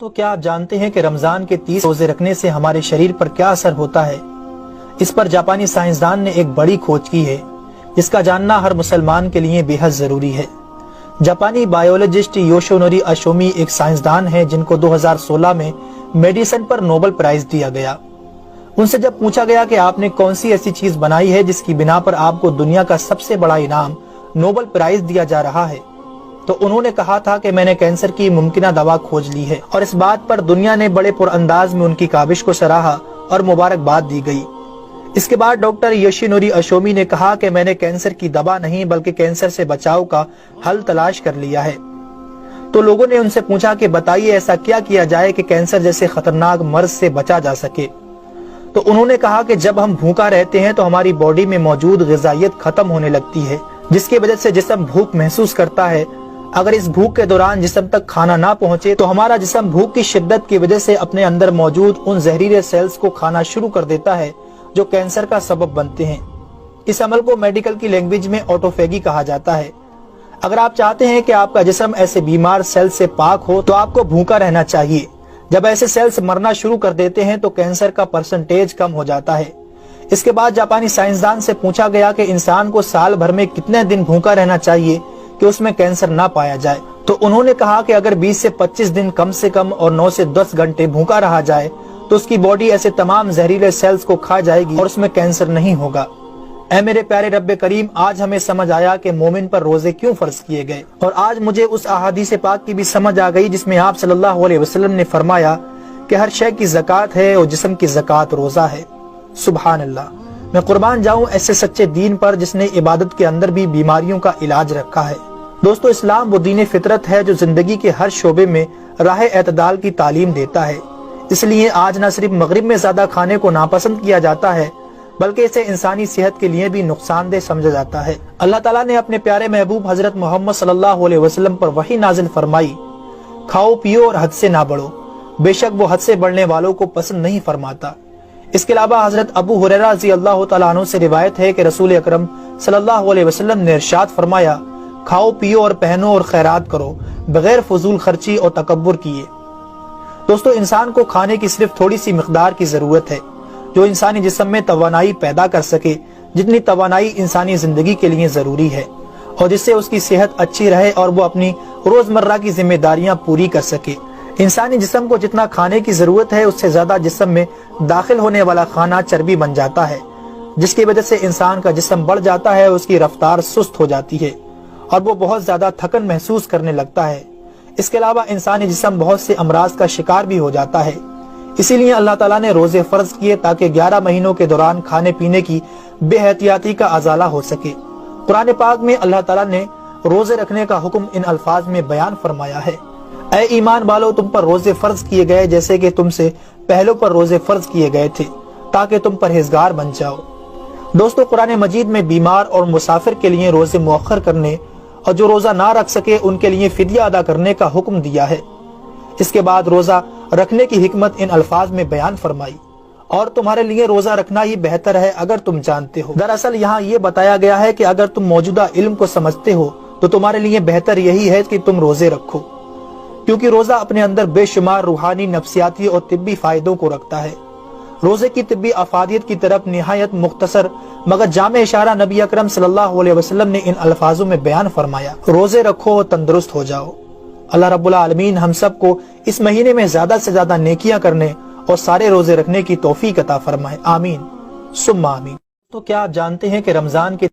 تو کیا آپ جانتے ہیں کہ رمضان کے 30 روزے رکھنے سے ہمارے شریر پر کیا اثر ہوتا ہے؟ اس پر جاپانی سائنسدان نے ایک بڑی کھوج کی ہے جس کا جاننا ہر مسلمان کے لیے بے حد ضروری ہے۔ جاپانی بائیولوجسٹ یوشونوری اشومی ایک سائنسدان ہے جن کو 2016 میں میڈیسن پر نوبل پرائز دیا گیا۔ ان سے جب پوچھا گیا کہ آپ نے کون سی ایسی چیز بنائی ہے جس کی بنا پر آپ کو دنیا کا سب سے بڑا انعام نوبل پرائز دیا جا رہا ہے، تو انہوں نے کہا تھا کہ میں نے کینسر کی ممکنہ دوا کھوج لی ہے، اور اس بات پر دنیا نے بڑے پر انداز میں ان کی کاوش کو سراہا اور مبارکباد دی گئی۔ اس کے بعد ڈاکٹر یوشینوری اشومی نے کہا کہ میں نے کینسر کی دوا نہیں بلکہ کینسر سے بچاؤ کا حل تلاش کر لیا ہے۔ تو لوگوں نے ان سے پوچھا کہ بتائیے ایسا کیا کیا جائے کہ کینسر جیسے خطرناک مرض سے بچا جا سکے؟ تو انہوں نے کہا کہ جب ہم بھوکا رہتے ہیں تو ہماری باڈی میں موجود غذائیت ختم ہونے لگتی ہے، جس کی وجہ سے جسم بھوک محسوس کرتا ہے۔ اگر اس بھوک کے دوران جسم تک کھانا نہ پہنچے تو ہمارا جسم بھوک کی شدت کی وجہ سے اپنے اندر موجود ان زہریلے سیلز کو کھانا شروع کر دیتا ہے جو کینسر کا سبب بنتے ہیں۔ اس عمل کو میڈیکل کی لینگویج میں آٹوفیگی کہا جاتا ہے۔ اگر آپ چاہتے ہیں کہ آپ کا جسم ایسے بیمار سیل سے پاک ہو تو آپ کو بھوکا رہنا چاہیے۔ جب ایسے سیلز مرنا شروع کر دیتے ہیں تو کینسر کا پرسنٹیج کم ہو جاتا ہے۔ اس کے بعد جاپانی سائنسدان سے پوچھا گیا کہ انسان کو سال بھر میں کتنے دن بھوکا رہنا چاہیے کہ اس میں کینسر نہ پایا جائے؟ تو انہوں نے کہا کہ اگر 20 سے 25 دن کم سے کم اور 9 سے 10 گھنٹے بھوکا رہا جائے تو اس کی باڈی ایسے تمام زہریلے سیلز کو کھا جائے گی اور اس میں کینسر نہیں ہوگا۔ اے میرے پیارے رب کریم، آج ہمیں سمجھ آیا کہ مومن پر روزے کیوں فرض کیے گئے، اور آج مجھے اس احادیث پاک کی بھی سمجھ آ گئی جس میں آپ صلی اللہ علیہ وسلم نے فرمایا کہ ہر شے کی زکوٰۃ ہے اور جسم کی زکوٰۃ روزہ ہے۔ سبحان اللہ! میں قربان جاؤں ایسے سچے دین پر جس نے عبادت کے اندر بھی بیماریوں کا علاج رکھا ہے۔ دوستو، اسلام وہ دین فطرت ہے جو زندگی کے ہر شعبے میں راہ اعتدال کی تعلیم دیتا ہے۔ اس لیے آج نہ صرف مغرب میں زیادہ کھانے کو ناپسند کیا جاتا ہے بلکہ اسے انسانی صحت کے لیے بھی نقصان دہ سمجھا جاتا ہے۔ اللہ تعالیٰ نے اپنے پیارے محبوب حضرت محمد صلی اللہ علیہ وسلم پر وحی نازل فرمائی، کھاؤ پیو اور حد سے نہ بڑھو، بے شک وہ حد سے بڑھنے والوں کو پسند نہیں فرماتا۔ اس کے علاوہ حضرت ابو ہریرہ رضی اللہ تعالیٰ عنہ سے روایت ہے کہ رسول اکرم صلی اللہ علیہ وسلم نے ارشاد فرمایا، کھاؤ پیو اور پہنو اور خیرات کرو بغیر فضول خرچی اور تکبر کیے۔ دوستو، انسان کو کھانے کی صرف تھوڑی سی مقدار کی ضرورت ہے جو انسانی جسم میں توانائی پیدا کر سکے، جتنی توانائی انسانی زندگی کے لیے ضروری ہے، اور جس سے اس کی صحت اچھی رہے اور وہ اپنی روزمرہ کی ذمہ داریاں پوری کر سکے۔ انسانی جسم کو جتنا کھانے کی ضرورت ہے اس سے زیادہ جسم میں داخل ہونے والا کھانا چربی بن جاتا ہے، جس کی وجہ سے انسان کا جسم بڑھ جاتا ہے، اس کی رفتار سست ہو جاتی ہے اور وہ بہت زیادہ تھکن محسوس کرنے لگتا ہے۔ اس کے علاوہ انسانی جسم بہت سے امراض کا شکار بھی ہو جاتا ہے۔ اسی لیے اللہ تعالیٰ نے روزے فرض کیے تاکہ 11 مہینوں کے دوران کھانے پینے کی بے احتیاطی کا ازالہ ہو سکے۔ قرآن پاک میں اللہ تعالیٰ نے روزے رکھنے کا حکم ان الفاظ میں بیان فرمایا ہے، اے ایمان والو، تم پر روزے فرض کیے گئے جیسے کہ تم سے پہلوں پر روزے فرض کیے گئے تھے تاکہ تم پرہیزگار بن جاؤ۔ دوستو، قرآن مجید میں بیمار اور مسافر کے لیے روزے مؤخر کرنے اور جو روزہ نہ رکھ سکے ان کے لیے فدیہ ادا کرنے کا حکم دیا ہے۔ اس کے بعد روزہ رکھنے کی حکمت ان الفاظ میں بیان فرمائی، اور تمہارے لیے روزہ رکھنا ہی بہتر ہے اگر تم جانتے ہو۔ دراصل یہاں یہ بتایا گیا ہے کہ اگر تم موجودہ علم کو سمجھتے ہو تو تمہارے لیے بہتر یہی ہے کہ تم روزے رکھو، کیونکہ روزہ اپنے اندر بے شمار روحانی، نفسیاتی اور طبی فائدوں کو رکھتا ہے۔ روزے کی طبی افادیت کی طرف نہایت مختصر مگر جامع اشارہ نبی اکرم صلی اللہ علیہ وسلم نے ان الفاظوں میں بیان فرمایا، روزے رکھو اور تندرست ہو جاؤ۔ اللہ رب العالمین ہم سب کو اس مہینے میں زیادہ سے زیادہ نیکیاں کرنے اور سارے روزے رکھنے کی توفیق عطا فرمائے، آمین ثم آمین۔ تو کیا آپ جانتے ہیں کہ رمضان کے